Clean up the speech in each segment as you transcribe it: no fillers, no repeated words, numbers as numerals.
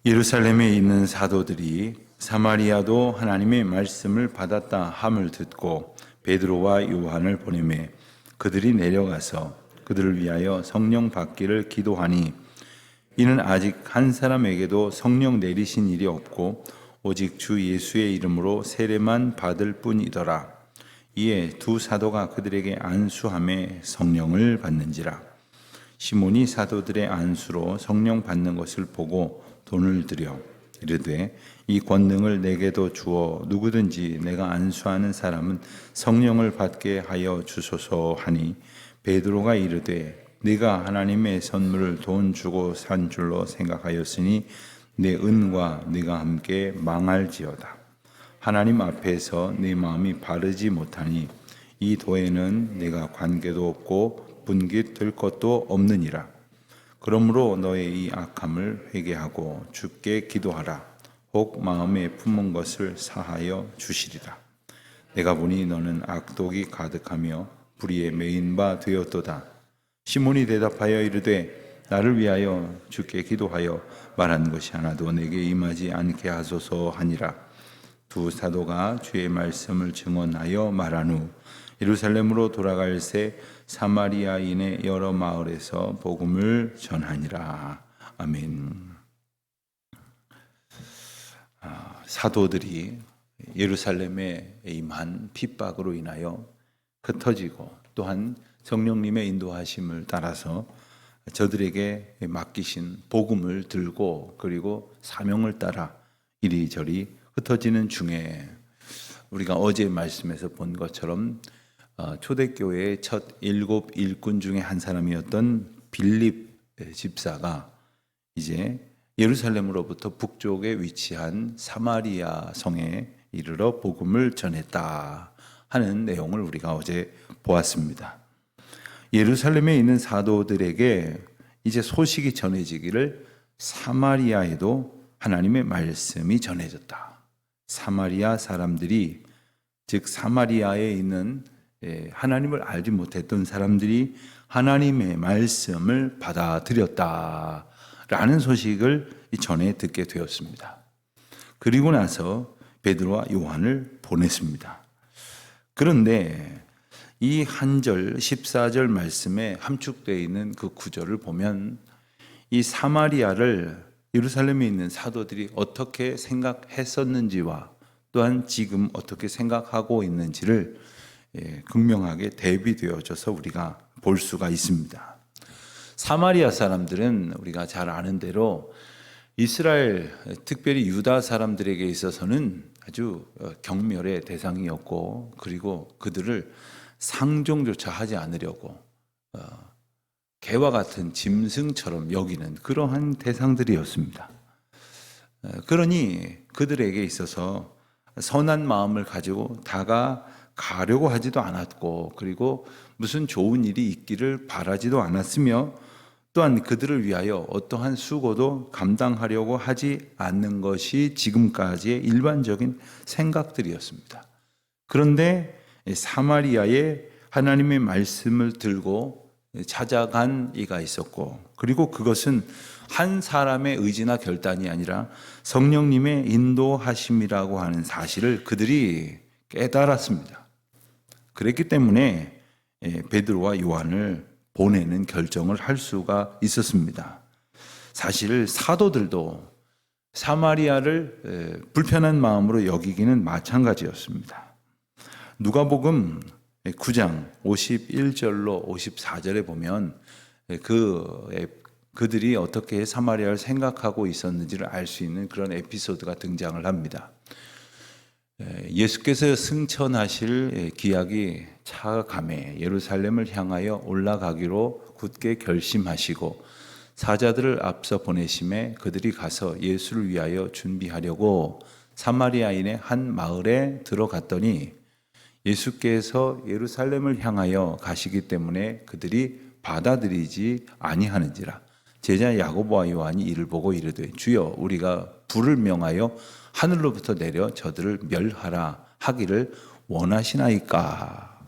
예루살렘에 있는 사도들이 사마리아도 하나님의 말씀을 받았다 함을 듣고 베드로와 요한을 보내매 그들이 내려가서 그들을 위하여 성령 받기를 기도하니 이는 아직 한 사람에게도 성령 내리신 일이 없고 오직 주 예수의 이름으로 세례만 받을 뿐이더라. 이에 두 사도가 그들에게 안수함에 성령을 받는지라. 시몬이 사도들의 안수로 성령 받는 것을 보고 돈을 들여 이르되 이 권능을 내게도 주어 누구든지 내가 안수하는 사람은 성령을 받게 하여 주소서 하니 베드로가 이르되 네가 하나님의 선물을 돈 주고 산 줄로 생각하였으니 내 은과 네가 함께 망할지어다. 하나님 앞에서 네 마음이 바르지 못하니 이 도에는 내가 관계도 없고 분깃될 것도 없느니라. 그러므로 너의 이 악함을 회개하고 주께 기도하라. 혹 마음에 품은 것을 사하여 주시리라. 내가 보니 너는 악독이 가득하며 불의에 매인 바 되었도다. 시몬이 대답하여 이르되 나를 위하여 주께 기도하여 말한 것이 하나도 내게 임하지 않게 하소서 하니라. 두 사도가 주의 말씀을 증언하여 말한 후 예루살렘으로 돌아갈새 사마리아인의 여러 마을에서 복음을 전하니라. 아멘. 사도들이 예루살렘에 임한 핍박으로 인하여 흩어지고 또한 성령님의 인도하심을 따라서 저들에게 맡기신 복음을 들고 그리고 사명을 따라 이리저리 흩어지는 중에 우리가 어제 말씀에서 본 것처럼 초대교회의 첫 7 일꾼 중에 한 사람이었던 빌립 집사가 이제 예루살렘으로부터 북쪽에 위치한 사마리아 성에 이르러 복음을 전했다 하는 내용을 우리가 어제 보았습니다. 예루살렘에 있는 사도들에게 이제 소식이 전해지기를 사마리아에도 하나님의 말씀이 전해졌다. 사마리아 사람들이, 즉 사마리아에 있는 하나님을 알지 못했던 사람들이 하나님의 말씀을 받아들였다라는 소식을 전해 듣게 되었습니다. 그리고 나서 베드로와 요한을 보냈습니다. 그런데 이 한 절 14절 말씀에 함축되어 있는 그 구절을 보면 이 사마리아를 예루살렘에 있는 사도들이 어떻게 생각했었는지와 또한 지금 어떻게 생각하고 있는지를 극명하게 대비되어져서 우리가 볼 수가 있습니다. 사마리아 사람들은 우리가 잘 아는 대로 이스라엘, 특별히 유다 사람들에게 있어서는 아주 경멸의 대상이었고, 그리고 그들을 상종조차 하지 않으려고 개와 같은 짐승처럼 여기는 그러한 대상들이었습니다. 그러니 그들에게 있어서 선한 마음을 가지고 다가가려고 하지도 않았고, 그리고 무슨 좋은 일이 있기를 바라지도 않았으며, 또한 그들을 위하여 어떠한 수고도 감당하려고 하지 않는 것이 지금까지의 일반적인 생각들이었습니다. 그런데 사마리아에 하나님의 말씀을 들고 찾아간 이가 있었고, 그리고 그것은 한 사람의 의지나 결단이 아니라 성령님의 인도하심이라고 하는 사실을 그들이 깨달았습니다. 그랬기 때문에 베드로와 요한을 보내는 결정을 할 수가 있었습니다. 사실 사도들도 사마리아를 불편한 마음으로 여기기는 마찬가지였습니다. 누가복음 9장 51절로 54절에 보면 그들이 어떻게 사마리아를 생각하고 있었는지를 알 수 있는 그런 에피소드가 등장을 합니다. 예수께서 승천하실 기약이 차감해 예루살렘을 향하여 올라가기로 굳게 결심하시고 사자들을 앞서 보내심에 그들이 가서 예수를 위하여 준비하려고 사마리아인의 한 마을에 들어갔더니 예수께서 예루살렘을 향하여 가시기 때문에 그들이 받아들이지 아니하는지라. 제자 야고보와 요한이 이를 보고 이르되 주여 우리가 불을 명하여 하늘로부터 내려 저들을 멸하라 하기를 원하시나이까.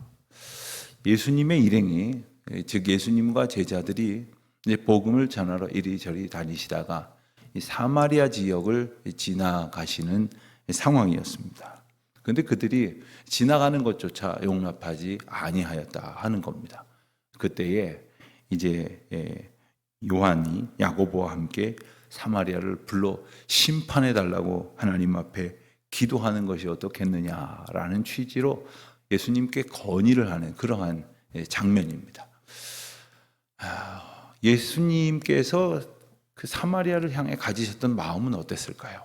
예수님의 일행이, 즉 예수님과 제자들이 이제 복음을 전하러 이리저리 다니시다가 이 사마리아 지역을 지나가시는 상황이었습니다. 그런데 그들이 지나가는 것조차 용납하지 아니하였다 하는 겁니다. 그때에 이제 요한이 야고보와 함께 사마리아를 불러 심판해 달라고 하나님 앞에 기도하는 것이 어떻겠느냐라는 취지로 예수님께 건의를 하는 그러한 장면입니다. 예수님께서 그 사마리아를 향해 가지셨던 마음은 어땠을까요?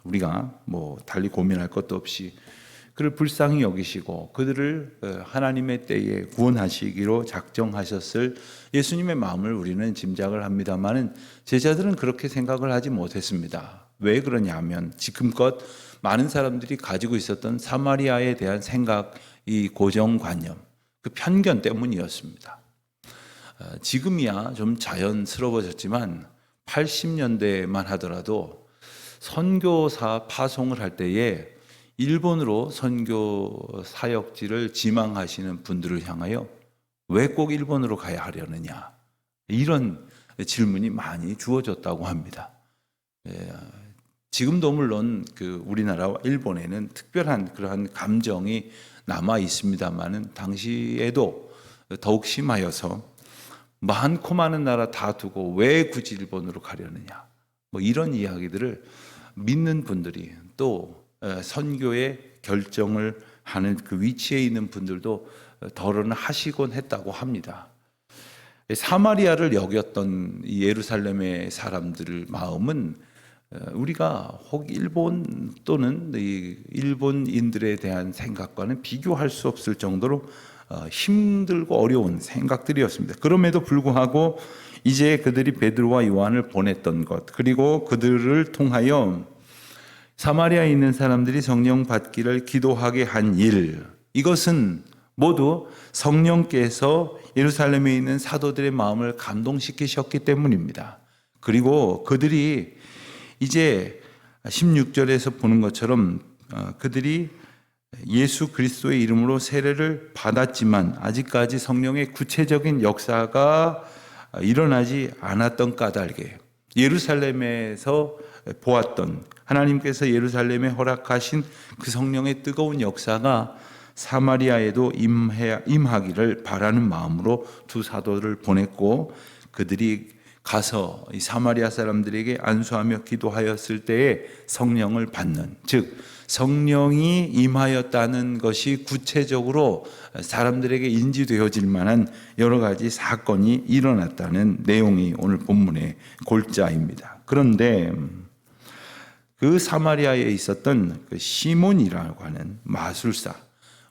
우리가 뭐 달리 고민할 것도 없이 그를 불쌍히 여기시고 그들을 하나님의 때에 구원하시기로 작정하셨을 예수님의 마음을 우리는 짐작을 합니다만은 제자들은 그렇게 생각을 하지 못했습니다. 왜 그러냐면 지금껏 많은 사람들이 가지고 있었던 사마리아에 대한 생각, 이 고정관념, 그 편견 때문이었습니다. 지금이야 좀 자연스러워졌지만 80년대만 하더라도 선교사 파송을 할 때에 일본으로 선교 사역지를 지망하시는 분들을 향하여 왜 꼭 일본으로 가야 하려느냐, 이런 질문이 많이 주어졌다고 합니다. 지금도 물론 그 우리나라와 일본에는 특별한 그러한 감정이 남아 있습니다만은 당시에도 더욱 심하여서 많고 많은 나라 다 두고 왜 굳이 일본으로 가려느냐, 뭐 이런 이야기들을 믿는 분들이 또 선교의 결정을 하는 그 위치에 있는 분들도 덜어하시곤 했다고 합니다. 사마리아를 여겼던 예루살렘의 사람들의 마음은 우리가 혹 일본 또는 일본인들에 대한 생각과는 비교할 수 없을 정도로 힘들고 어려운 생각들이었습니다. 그럼에도 불구하고 이제 그들이 베드로와 요한을 보냈던 것, 그리고 그들을 통하여 사마리아에 있는 사람들이 성령 받기를 기도하게 한 일, 이것은 모두 성령께서 예루살렘에 있는 사도들의 마음을 감동시키셨기 때문입니다. 그리고 그들이 이제 16절에서 보는 것처럼 그들이 예수 그리스도의 이름으로 세례를 받았지만 아직까지 성령의 구체적인 역사가 일어나지 않았던 까닭에 예루살렘에서 보았던 하나님께서 예루살렘에 허락하신 그 성령의 뜨거운 역사가 사마리아에도 임하기를 바라는 마음으로 두 사도를 보냈고, 그들이 가서 이 사마리아 사람들에게 안수하며 기도하였을 때에 성령을 받는, 즉 성령이 임하였다는 것이 구체적으로 사람들에게 인지되어질 만한 여러 가지 사건이 일어났다는 내용이 오늘 본문의 골자입니다. 그런데 그 사마리아에 있었던 그 시몬이라고 하는 마술사,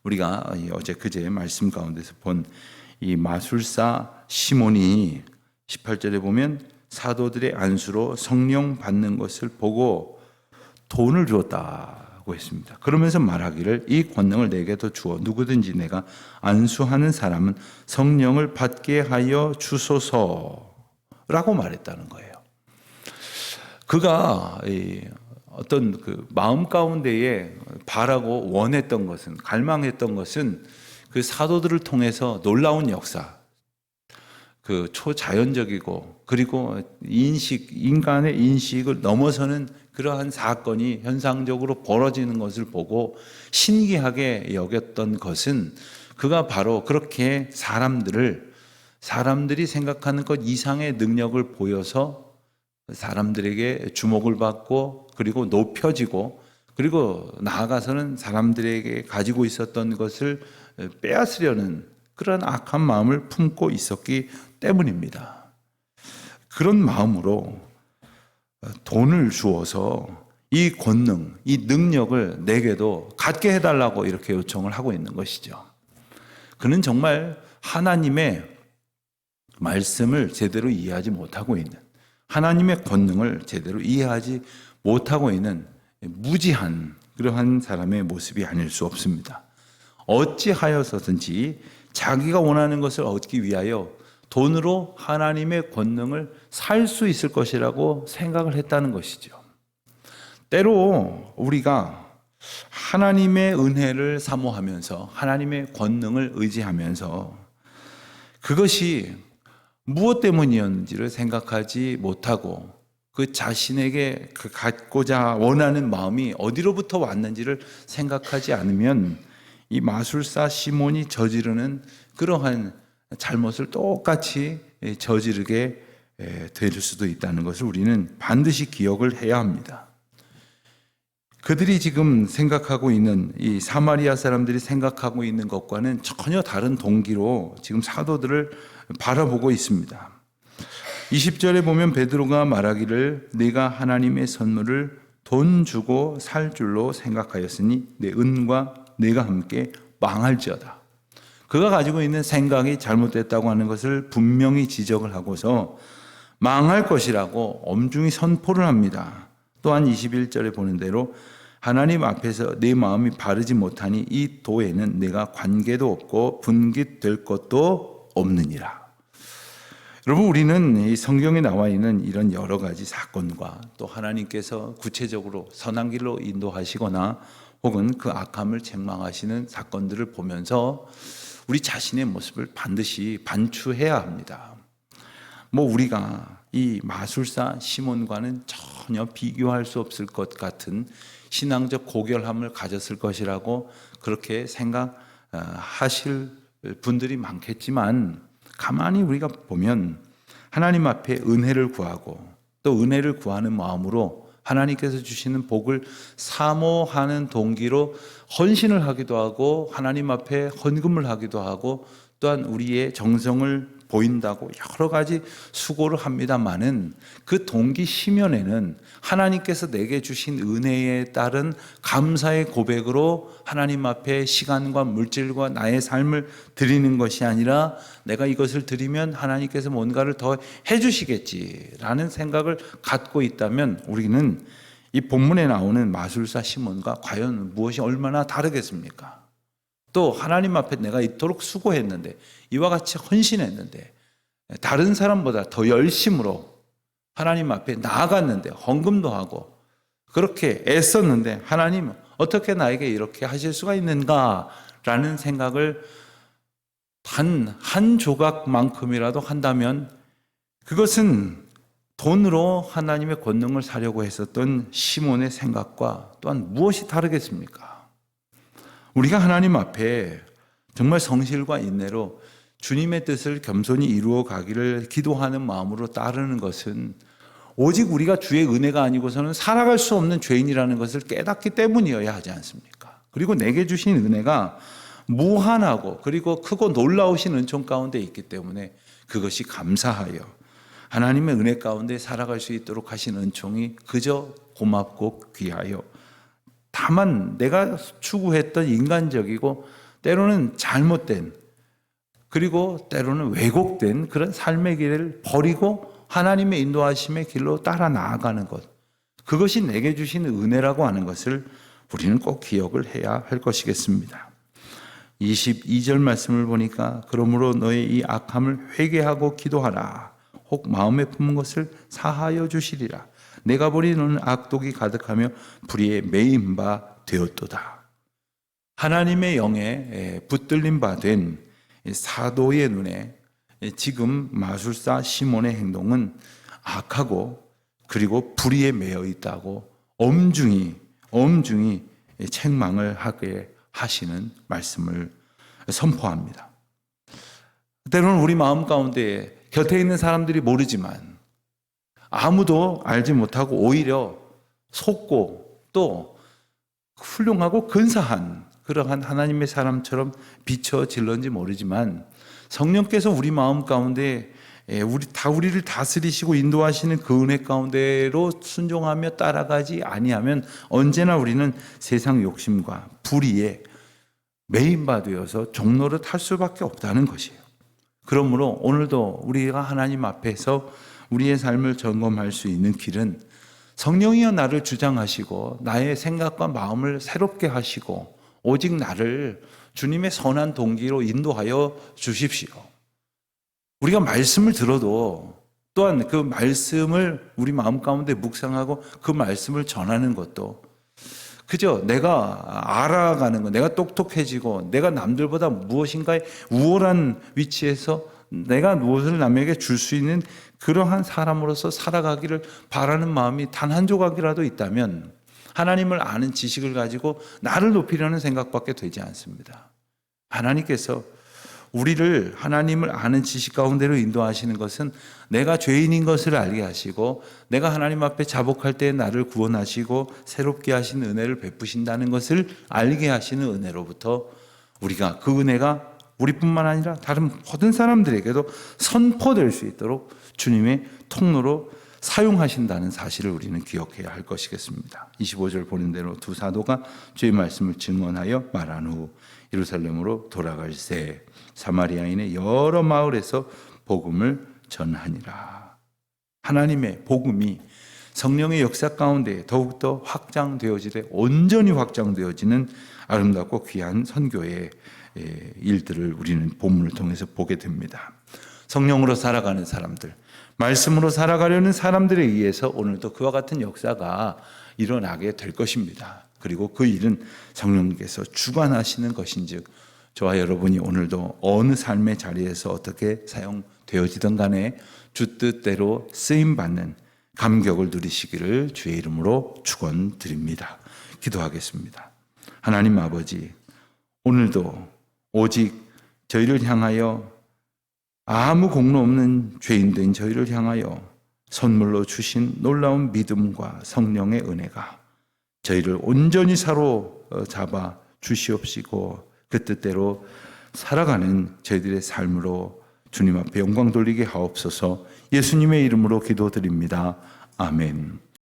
우리가 어제 그제 말씀 가운데서 본 이 마술사 시몬이 18절에 보면 사도들의 안수로 성령 받는 것을 보고 돈을 주었다고 했습니다. 그러면서 말하기를 이 권능을 내게도 주어 누구든지 내가 안수하는 사람은 성령을 받게 하여 주소서라고 말했다는 거예요. 그가 어떤 그 마음 가운데에 바라고 원했던 것은, 갈망했던 것은 그 사도들을 통해서 놀라운 역사, 그 초자연적이고 그리고 인간의 인식을 넘어서는 그러한 사건이 현상적으로 벌어지는 것을 보고 신기하게 여겼던 것은, 그가 바로 그렇게 사람들이 생각하는 것 이상의 능력을 보여서 사람들에게 주목을 받고 그리고 높여지고, 그리고 나아가서는 사람들에게 가지고 있었던 것을 빼앗으려는 그런 악한 마음을 품고 있었기 때문입니다. 그런 마음으로 돈을 주어서 이 권능, 이 능력을 내게도 갖게 해달라고 이렇게 요청을 하고 있는 것이죠. 그는 정말 하나님의 말씀을 제대로 이해하지 못하고 있는, 하나님의 권능을 제대로 이해하지 못하고 있는 무지한 그러한 사람의 모습이 아닐 수 없습니다. 어찌하여서든지 자기가 원하는 것을 얻기 위하여 돈으로 하나님의 권능을 살 수 있을 것이라고 생각을 했다는 것이죠. 때로 우리가 하나님의 은혜를 사모하면서 하나님의 권능을 의지하면서 그것이 무엇 때문이었는지를 생각하지 못하고 그 자신에게 그 갖고자 원하는 마음이 어디로부터 왔는지를 생각하지 않으면 이 마술사 시몬이 저지르는 그러한 잘못을 똑같이 저지르게 될 수도 있다는 것을 우리는 반드시 기억을 해야 합니다. 그들이 지금 생각하고 있는, 이 사마리아 사람들이 생각하고 있는 것과는 전혀 다른 동기로 지금 사도들을 바라보고 있습니다. 20절에 보면 베드로가 말하기를 네가 하나님의 선물을 돈 주고 살 줄로 생각하였으니 내 은과 내가 함께 망할지어다. 그가 가지고 있는 생각이 잘못됐다고 하는 것을 분명히 지적을 하고서 망할 것이라고 엄중히 선포를 합니다. 또한 21절에 보는 대로 하나님 앞에서 내 마음이 바르지 못하니 이 도에는 내가 관계도 없고 분깃될 것도 없느니라. 여러분, 우리는 이 성경에 나와 있는 이런 여러 가지 사건과 또 하나님께서 구체적으로 선한 길로 인도하시거나 혹은 그 악함을 책망하시는 사건들을 보면서 우리 자신의 모습을 반드시 반추해야 합니다. 우리가 이 마술사 시몬과는 전혀 비교할 수 없을 것 같은 신앙적 고결함을 가졌을 것이라고 그렇게 생각하실 분들이 많겠지만, 가만히 우리가 보면 하나님 앞에 은혜를 구하고 또 은혜를 구하는 마음으로 하나님께서 주시는 복을 사모하는 동기로 헌신을 하기도 하고 하나님 앞에 헌금을 하기도 하고 또한 우리의 정성을 보인다고 여러 가지 수고를 합니다마는 그 동기 심연에는 하나님께서 내게 주신 은혜에 따른 감사의 고백으로 하나님 앞에 시간과 물질과 나의 삶을 드리는 것이 아니라 내가 이것을 드리면 하나님께서 뭔가를 더 해주시겠지라는 생각을 갖고 있다면 우리는 이 본문에 나오는 마술사 시몬과 과연 무엇이 얼마나 다르겠습니까? 또 하나님 앞에 내가 이토록 수고했는데, 이와 같이 헌신했는데, 다른 사람보다 더 열심으로 하나님 앞에 나아갔는데, 헌금도 하고 그렇게 애썼는데 하나님 어떻게 나에게 이렇게 하실 수가 있는가라는 생각을 단 한 조각만큼이라도 한다면 그것은 돈으로 하나님의 권능을 사려고 했었던 시몬의 생각과 또한 무엇이 다르겠습니까? 우리가 하나님 앞에 정말 성실과 인내로 주님의 뜻을 겸손히 이루어 가기를 기도하는 마음으로 따르는 것은 오직 우리가 주의 은혜가 아니고서는 살아갈 수 없는 죄인이라는 것을 깨닫기 때문이어야 하지 않습니까? 그리고 내게 주신 은혜가 무한하고 그리고 크고 놀라우신 은총 가운데 있기 때문에 그것이 감사하여 하나님의 은혜 가운데 살아갈 수 있도록 하신 은총이 그저 고맙고 귀하여, 다만 내가 추구했던 인간적이고 때로는 잘못된 그리고 때로는 왜곡된 그런 삶의 길을 버리고 하나님의 인도하심의 길로 따라 나아가는 것, 그것이 내게 주신 은혜라고 하는 것을 우리는 꼭 기억을 해야 할 것이겠습니다. 22절 말씀을 보니까 그러므로 너의 이 악함을 회개하고 기도하라. 혹 마음에 품은 것을 사하여 주시리라. 내가 보니 너는 악독이 가득하며 불의에 매인 바 되었도다. 하나님의 영에 붙들린 바 된 사도의 눈에 지금 마술사 시몬의 행동은 악하고 그리고 불의에 매여 있다고 엄중히 책망을 하게 하시는 말씀을 선포합니다. 때로는 우리 마음 가운데 곁에 있는 사람들이 모르지만 아무도 알지 못하고 오히려 속고 또 훌륭하고 근사한 그러한 하나님의 사람처럼 비춰질런지 모르지만 성령께서 우리 마음 가운데 우리를 다스리시고 인도하시는 그 은혜 가운데로 순종하며 따라가지 아니하면 언제나 우리는 세상 욕심과 불의에 매인바 되어서 종노릇 할 수밖에 없다는 것이에요. 그러므로 오늘도 우리가 하나님 앞에서 우리의 삶을 점검할 수 있는 길은 성령이여 나를 주장하시고 나의 생각과 마음을 새롭게 하시고 오직 나를 주님의 선한 동기로 인도하여 주십시오. 우리가 말씀을 들어도 또한 그 말씀을 우리 마음 가운데 묵상하고 그 말씀을 전하는 것도 그저 내가 알아가는 것, 내가 똑똑해지고 내가 남들보다 무엇인가에 우월한 위치에서 내가 무엇을 남에게 줄 수 있는 그러한 사람으로서 살아가기를 바라는 마음이 단 한 조각이라도 있다면 하나님을 아는 지식을 가지고 나를 높이려는 생각밖에 되지 않습니다. 하나님께서 우리를 하나님을 아는 지식 가운데로 인도하시는 것은 내가 죄인인 것을 알게 하시고 내가 하나님 앞에 자복할 때 나를 구원하시고 새롭게 하신 은혜를 베푸신다는 것을 알게 하시는 은혜로부터 우리가 그 은혜가 우리뿐만 아니라 다른 모든 사람들에게도 선포될 수 있도록 주님의 통로로 사용하신다는 사실을 우리는 기억해야 할 것이겠습니다. 25절 보는 대로 두 사도가 주의 말씀을 증언하여 말한 후 예루살렘으로 돌아갈새 사마리아인의 여러 마을에서 복음을 전하니라. 하나님의 복음이 성령의 역사 가운데 더욱더 확장되어지되 온전히 확장되어지는 아름답고 귀한 선교의 일들을 우리는 본문을 통해서 보게 됩니다. 성령으로 살아가는 사람들, 말씀으로 살아가려는 사람들에 의해서 오늘도 그와 같은 역사가 일어나게 될 것입니다. 그리고 그 일은 성령님께서 주관하시는 것인즉 저와 여러분이 오늘도 어느 삶의 자리에서 어떻게 사용되어지든 간에 주 뜻대로 쓰임받는 감격을 누리시기를 주의 이름으로 축원드립니다. 기도하겠습니다. 하나님 아버지, 오늘도 오직 저희를 향하여 아무 공로 없는 죄인된 저희를 향하여 선물로 주신 놀라운 믿음과 성령의 은혜가 저희를 온전히 사로잡아 주시옵시고 그 뜻대로 살아가는 저희들의 삶으로 주님 앞에 영광 돌리게 하옵소서. 예수님의 이름으로 기도드립니다. 아멘.